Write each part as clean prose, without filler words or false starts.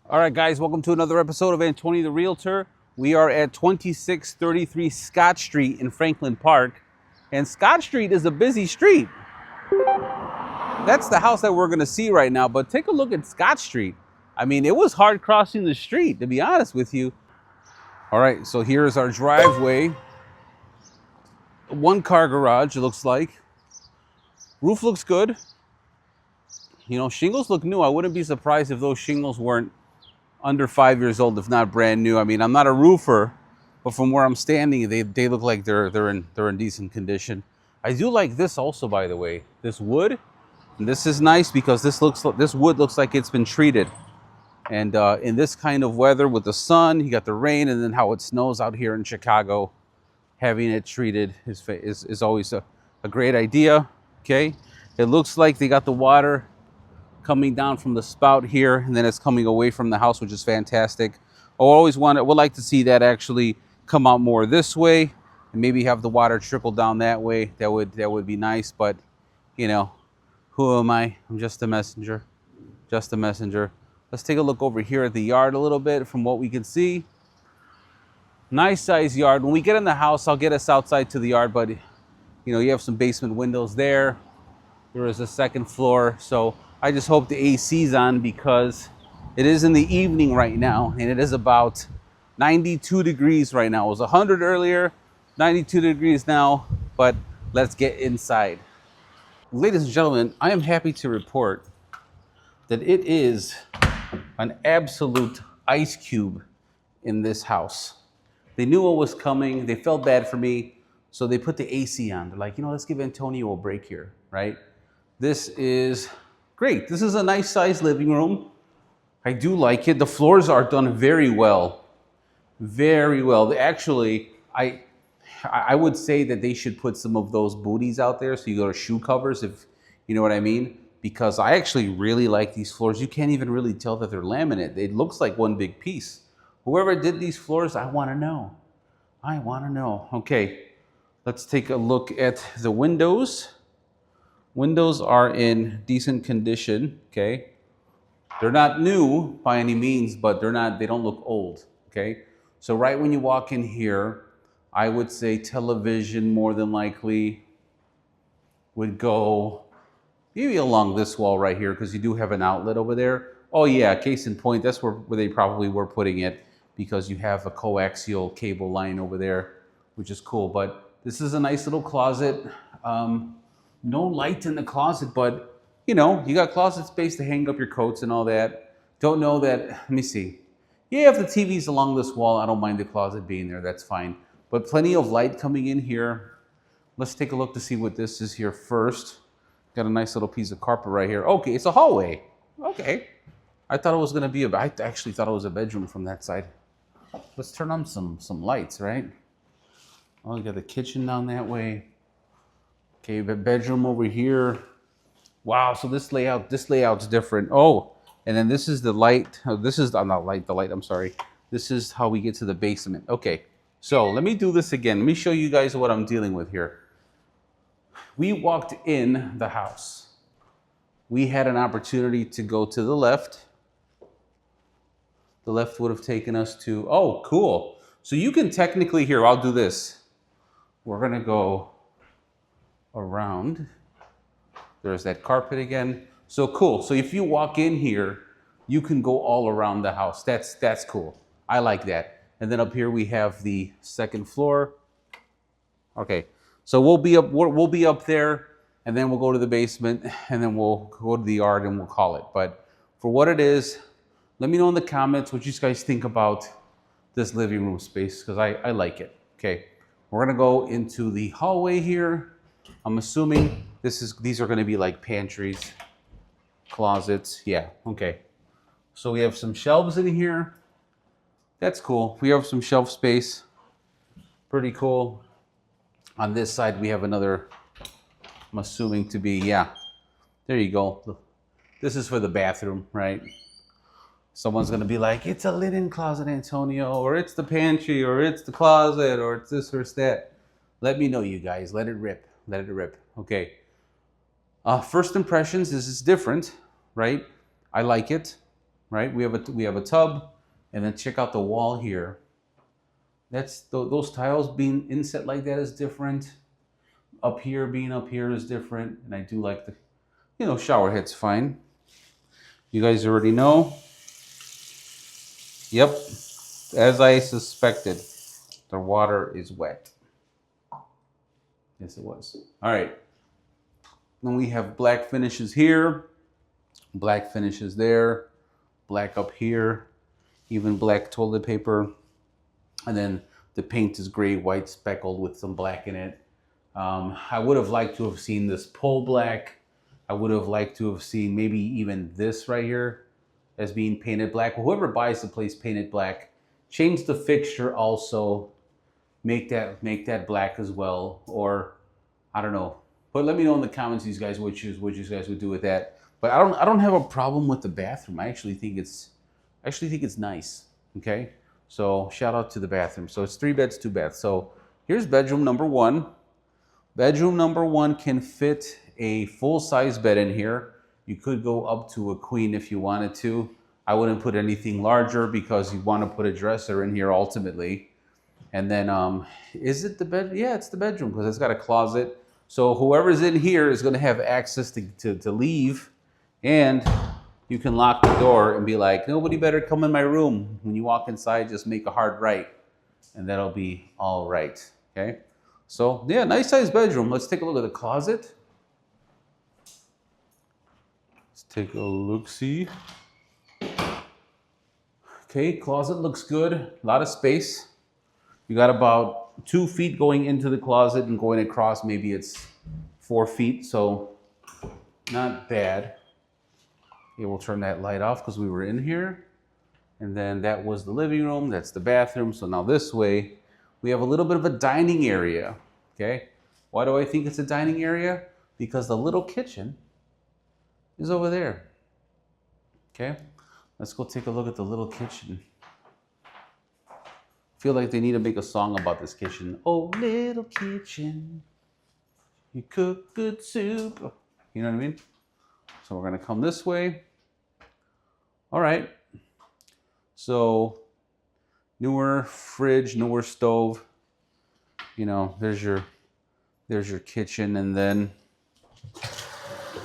All right, guys, welcome to another episode of Antonio the Realtor. We are at 2633 Scott Street in Franklin Park. And Scott Street is a busy street. That's the house that we're going to see right now. But take a look at Scott Street. I mean, it was hard crossing the street, to be honest with you. All right, so here's our driveway. One car garage, it looks like. Roof looks good. You know, shingles look new. I wouldn't be surprised if those shingles weren't under 5 years old, if not brand new. I mean, I'm not a roofer, but from where I'm standing, they look like they're in decent condition. I do like this also, by the way. This wood, and this is nice because this wood looks like it's been treated. And in this kind of weather with the sun, you got the rain, and then how it snows out here in Chicago, having it treated is always a great idea. Okay, it looks like they got the water coming down from the spout here, and then it's coming away from the house, which is fantastic. I would like to see that actually come out more this way, and maybe have the water trickle down that way. That would be nice, but you know, who am I? I'm just a messenger. Just a messenger. Let's take a look over here at the yard a little bit from what we can see. Nice size yard. When we get in the house, I'll get us outside to the yard, but you know, you have some basement windows there. There is a second floor, so I just hope the AC's on because it is in the evening right now, and it is about 92 degrees right now. It was 100 earlier, 92 degrees now, but let's get inside. Ladies and gentlemen, I am happy to report that it is an absolute ice cube in this house. They knew what was coming. They felt bad for me, so they put the AC on. They're like, you know, let's give Antonio a break here, right? This is great. This is a nice sized living room. I do like it. The floors are done very well. Very well. Actually, I would say that they should put some of those booties out there so you go to shoe covers, if you know what I mean. Because I actually really like these floors. You can't even really tell that they're laminate. It looks like one big piece. Whoever did these floors, I want to know. I want to know. Okay, let's take a look at the windows. Windows are in decent condition, okay? They're not new by any means, but they don't look old, okay? So right when you walk in here, I would say television more than likely would go maybe along this wall right here, because you do have an outlet over there. Oh yeah, case in point, that's where they probably were putting it, because you have a coaxial cable line over there, which is cool. But this is a nice little closet. No light in the closet, but you know, you got closet space to hang up your coats and all that. Don't know that, let me see. Yeah, if the TV's along this wall, I don't mind the closet being there, that's fine. But plenty of light coming in here. Let's take a look to see what this is here first. Got a nice little piece of carpet right here. Okay, it's a hallway. Okay. I thought it was gonna be I actually thought it was a bedroom from that side. Let's turn on some lights, right? Oh, you got the kitchen down that way. Okay, the bedroom over here. Wow, so this layout's different. Oh, and then this is the light. Oh, this is not light, the light, I'm sorry. This is how we get to the basement. Okay, so let me do this again. Let me show you guys what I'm dealing with here. We walked in the house. We had an opportunity to go to the left. The left would have taken us to, oh, cool. So you can technically, here, I'll do this. We're gonna go around. There's that carpet again. So cool. So if you walk in here, you can go all around the house. That's cool. I like that. And then up here we have the second floor. Okay. So we'll be up there, and then we'll go to the basement, and then we'll go to the yard and we'll call it. But for what it is, let me know in the comments what you guys think about this living room space, because I like it. Okay. We're gonna go into the hallway here. I'm assuming these are going to be like pantries, closets. Yeah, okay. So we have some shelves in here. That's cool. We have some shelf space. Pretty cool. On this side, we have another, I'm assuming to be, yeah. There you go. This is for the bathroom, right? Someone's going to be like, it's a linen closet, Antonio, or it's the pantry, or it's the closet, or it's this or it's that. Let me know, you guys. Let it rip. Let it rip. Okay. First impressions, this is different, right? I like it. right? We have a tub, and then check out the wall here. That's those tiles being inset like that is different. Up here being up here is different, and I do like the, shower head's fine. You guys already know. Yep, as I suspected, the water is wet. Yes, it was. All right. Then we have black finishes here, black finishes there, black up here, even black toilet paper. And then the paint is gray, white, speckled with some black in it. I would have liked to have seen this pole black. I would have liked to have seen maybe even this right here as being painted black. Whoever buys the place painted black, change the fixture also, make that black as well, or I don't know. But let me know in the comments, these guys, what you guys would do with that. But I don't have a problem with the bathroom. I actually think it's nice. Okay, so shout out to the bathroom. So it's 3 beds, 2 baths. So here's bedroom number 1. Bedroom number 1 can fit a full-size bed in here. You could go up to a queen if you wanted to. I wouldn't put anything larger because you want to put a dresser in here ultimately. And then, is it the bed? Yeah, it's the bedroom because it's got a closet. So whoever's in here is going to have access to leave. And you can lock the door and be like, nobody better come in my room. When you walk inside, just make a hard right. And that'll be all right. Okay? So, yeah, nice size bedroom. Let's take a look at the closet. Let's take a look-see. Okay, closet looks good. A lot of space. You got about 2 feet going into the closet and going across, maybe it's 4 feet, so not bad. Okay, we'll turn that light off because we were in here. And then that was the living room, that's the bathroom. So now this way, we have a little bit of a dining area, okay? Why do I think it's a dining area? Because the little kitchen is over there, okay? Let's go take a look at the little kitchen. Feel like they need to make a song about this kitchen. Oh, little kitchen, you cook good soup. You know what I mean? So we're gonna come this way. All right. So newer fridge, newer stove. There's your kitchen, and then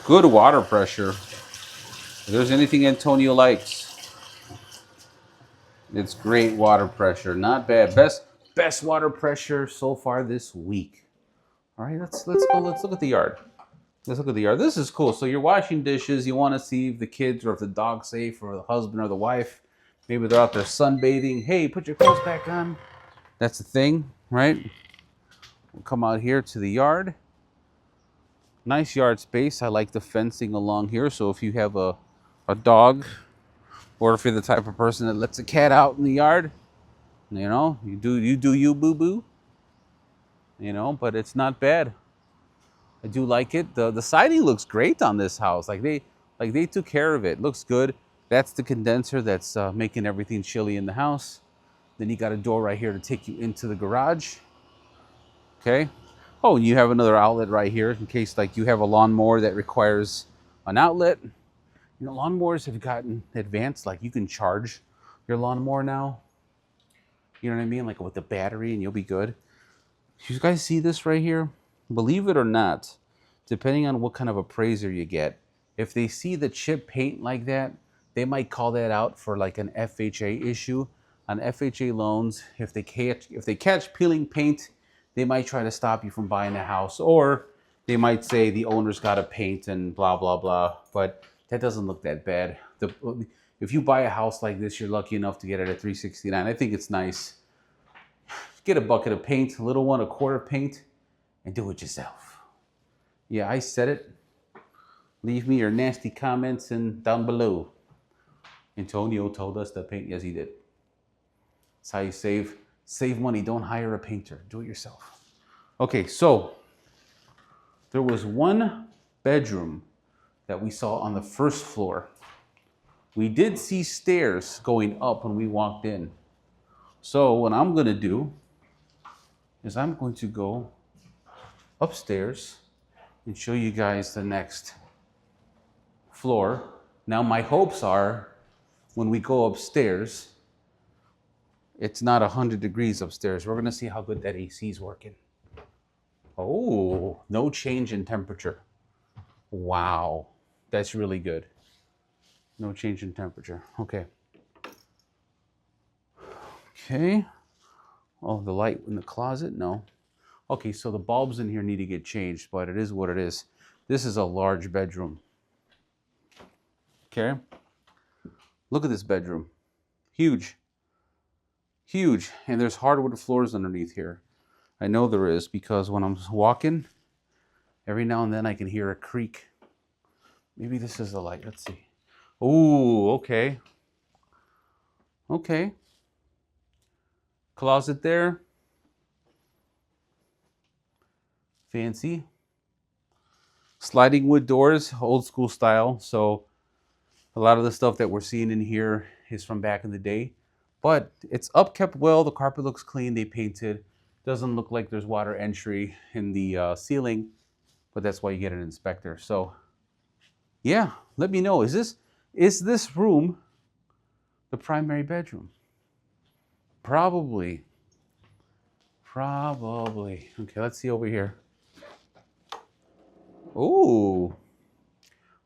good water pressure. If there's anything Antonio likes, it's great water pressure. Not bad. Best water pressure so far this week. All right, let's go. Let's look at the yard. Let's look at the yard. This is cool. So you're washing dishes. You want to see if the kids or if the dog's safe, or the husband or the wife. Maybe they're out there sunbathing. Hey, put your clothes back on. That's the thing, right? We'll come out here to the yard. Nice yard space. I like the fencing along here. So if you have a dog, or if you're the type of person that lets a cat out in the yard, you do you boo-boo. But it's not bad. I do like it. The siding looks great on this house. Like they took care of it. Looks good. That's the condenser that's making everything chilly in the house. Then you got a door right here to take you into the garage. Okay. Oh, and you have another outlet right here in case like you have a lawnmower that requires an outlet. Lawnmowers have gotten advanced. Like you can charge your lawnmower now. You know what I mean? Like with the battery, and you'll be good. You guys see this right here? Believe it or not, depending on what kind of appraiser you get, if they see the chip paint like that, they might call that out for like an FHA issue. On FHA loans, if they catch peeling paint, they might try to stop you from buying a house, or they might say the owner's got to paint and blah blah blah. But that doesn't look that bad. If you buy a house like this, you're lucky enough to get it at $369. I think it's nice. Get a bucket of paint, a little one, a quart of paint, and do it yourself. Yeah, I said it. Leave me your nasty comments down below. Antonio told us to paint. Yes, he did. That's how you save money. Don't hire a painter. Do it yourself. Okay, so there was one bedroom that we saw on the first floor. We did see stairs going up when we walked in. So what I'm going to do is I'm going to go upstairs and show you guys the next floor. Now my hopes are when we go upstairs, it's not 100 degrees upstairs. We're gonna see how good that AC is working. Oh, no change in temperature. Wow, that's really good. No change in temperature. Okay. Okay. Oh, the light in the closet? No. Okay, so the bulbs in here need to get changed, but it is what it is. This is a large bedroom. Okay. Look at this bedroom. Huge. Huge. And there's hardwood floors underneath here. I know there is because when I'm walking, every now and then I can hear a creak. Maybe this is the light. Let's see. Ooh, okay. Okay. Closet there. Fancy. Sliding wood doors, old school style. So a lot of the stuff that we're seeing in here is from back in the day. But it's upkept well. The carpet looks clean. They painted. Doesn't look like there's water entry in the ceiling. But that's why you get an inspector. So yeah, let me know. Is this room the primary bedroom? Probably. Probably. Okay, let's see over here. Ooh,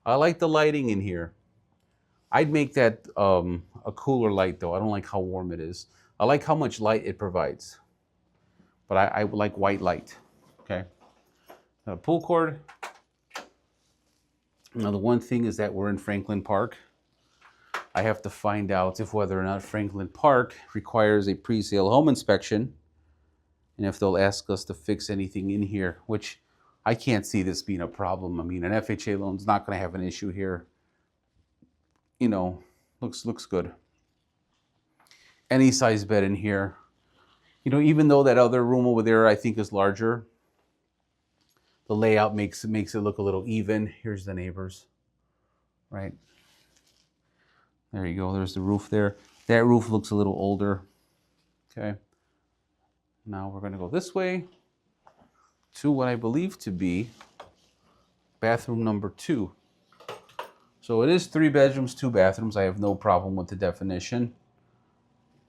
I like the lighting in here. I'd make that a cooler light though. I don't like how warm it is. I like how much light it provides, but I like white light. Okay. Pull cord. Now the one thing is that we're in Franklin Park. I have to find out if whether or not Franklin Park requires a pre-sale home inspection, and if they'll ask us to fix anything in here, which I can't see this being a problem. I mean, an FHA loan's not going to have an issue here. You know, looks good. Any size bed in here. You know, even though that other room over there I think is larger, the layout makes it look a little even. Here's the neighbors, right? There you go. There's the roof there. That roof looks a little older. Okay. Now we're going to go this way to what I believe to be bathroom number 2. So it is 3 bedrooms, 2 bathrooms. I have no problem with the definition.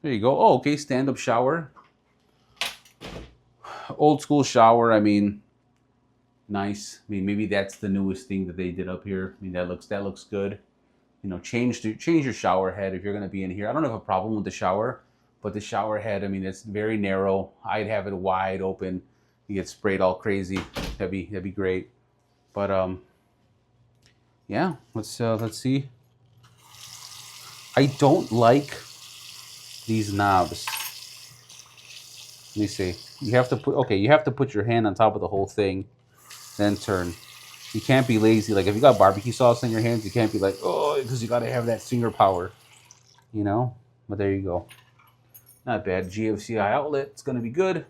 There you go. Oh, okay. Stand-up shower. Old school shower. I mean, nice. I mean, maybe that's the newest thing that they did up here. I mean, that looks good. You know, change your shower head if you're going to be in here. I don't have a problem with the shower, but the shower head, I mean, it's very narrow. I'd have it wide open. You get sprayed all crazy. That'd be great. But yeah, let's see. I don't like these knobs. Let me see. You have to put your hand on top of the whole thing, then turn. You can't be lazy. Like if you got barbecue sauce in your hands, you can't be like, oh, because you got to have that finger power, you know. But there you go. Not bad. GFCI outlet. It's gonna be good.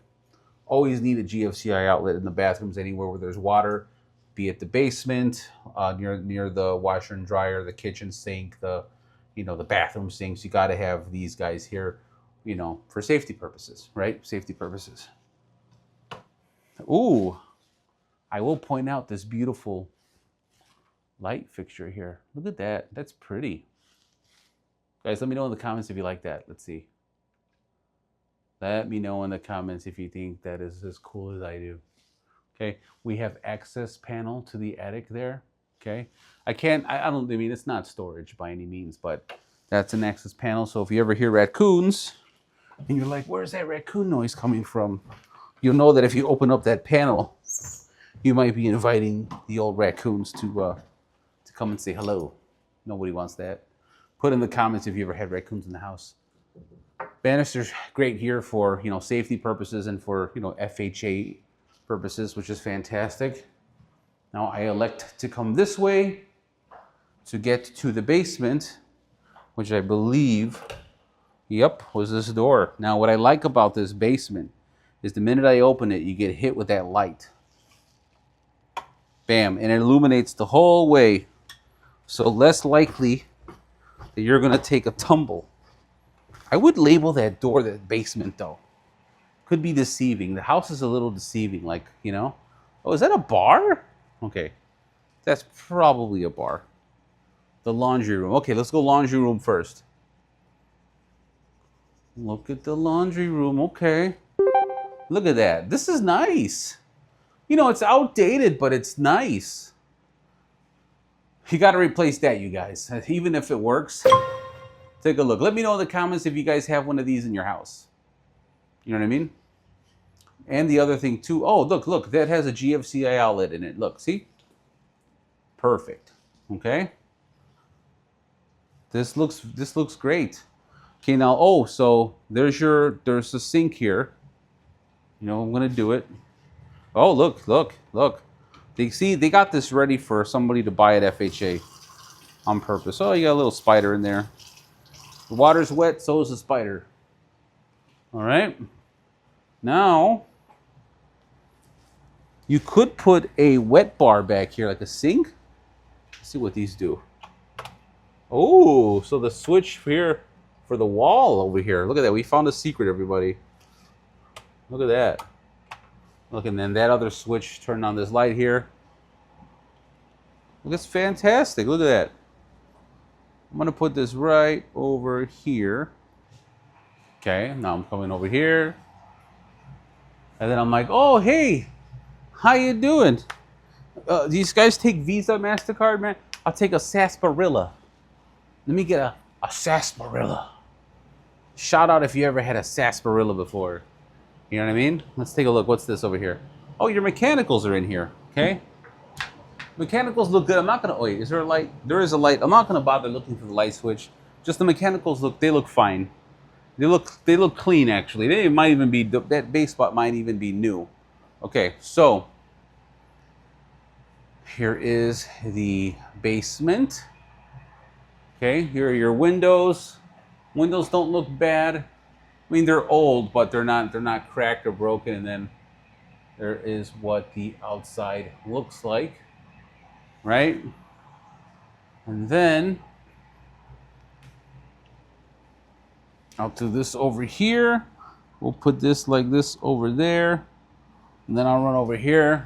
Always need a GFCI outlet in the bathrooms anywhere where there's water, be it the basement, near the washer and dryer, the kitchen sink, the bathroom sinks. You got to have these guys here, you know, for safety purposes, right? Safety purposes. Ooh, I will point out this beautiful light fixture here. Look at that. That's pretty. Guys, let me know in the comments if you like that. Let's see. Let me know in the comments if you think that is as cool as I do. Okay, we have access panel to the attic there. Okay, I mean, it's not storage by any means, but that's an access panel. So if you ever hear raccoons and you're like, where's that raccoon noise coming from? You'll know that if you open up that panel, you might be inviting the old raccoons to come and say hello. Nobody wants that. Put in the comments if you ever had raccoons in the house. Banister's great here for, you know, safety purposes and for, you know, FHA purposes, which is fantastic. Now I elect to come this way to get to the basement, which I believe, yep, was this door. Now what I like about this basement is the minute I open it, you get hit with that light. Bam, and it illuminates the whole way. So less likely that you're gonna take a tumble. I would label that door that basement though. Could be deceiving. The house is a little deceiving, like, you know. Oh, is that a bar? Okay, that's probably a bar. The laundry room. Okay, let's go laundry room first. Look at the laundry room. Okay. Look at that. This is nice. You know, it's outdated, but it's nice. You got to replace that, you guys. Even if it works, take a look. Let me know in the comments if you guys have one of these in your house. You know what I mean? And the other thing too. Oh, look. That has a GFCI outlet in it. Look, see? Perfect. Okay. This looks great. Okay, now, oh, so there's a sink here. You know, I'm gonna do it. Oh, look. They got this ready for somebody to buy at FHA on purpose. Oh, you got a little spider in there. The water's wet, so is the spider. All right. Now, you could put a wet bar back here, like a sink. Let's see what these do. Oh, so the switch here for the wall over here. Look at that. We found a secret, everybody. Look at that. Look, and then that other switch turned on this light here. Look, it's fantastic. Look at that. I'm going to put this right over here. Okay, now I'm coming over here. And then I'm like, oh, hey, how you doing? These guys take Visa, MasterCard, man? I'll take a sarsaparilla. Let me get a sarsaparilla. Shout out if you ever had a sarsaparilla before. You know what I mean? Let's take a look. What's this over here? Oh, your mechanicals are in here. Okay. Mechanicals look good. I'm not gonna wait. Is there a light? There is a light. I'm not gonna bother looking for the light switch. Just the mechanicals look fine. They look clean actually. They might even be that base spot might even be new. Okay, so here is the basement. Okay, here are your windows. Windows don't look bad. I mean, they're old, but they're not cracked or broken. And then there is what the outside looks like, right? And then I'll do this over here. We'll put this like this over there. And then I'll run over here.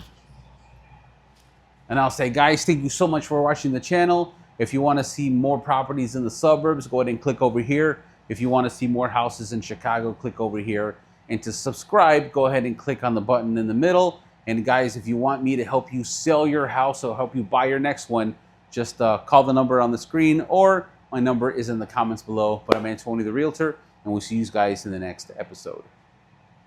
And I'll say, guys, thank you so much for watching the channel. If you want to see more properties in the suburbs, go ahead and click over here. If you want to see more houses in Chicago, click over here. And to subscribe, go ahead and click on the button in the middle. And guys, if you want me to help you sell your house or help you buy your next one, just call the number on the screen, or my number is in the comments below. But I'm Antonio the Realtor, and we'll see you guys in the next episode.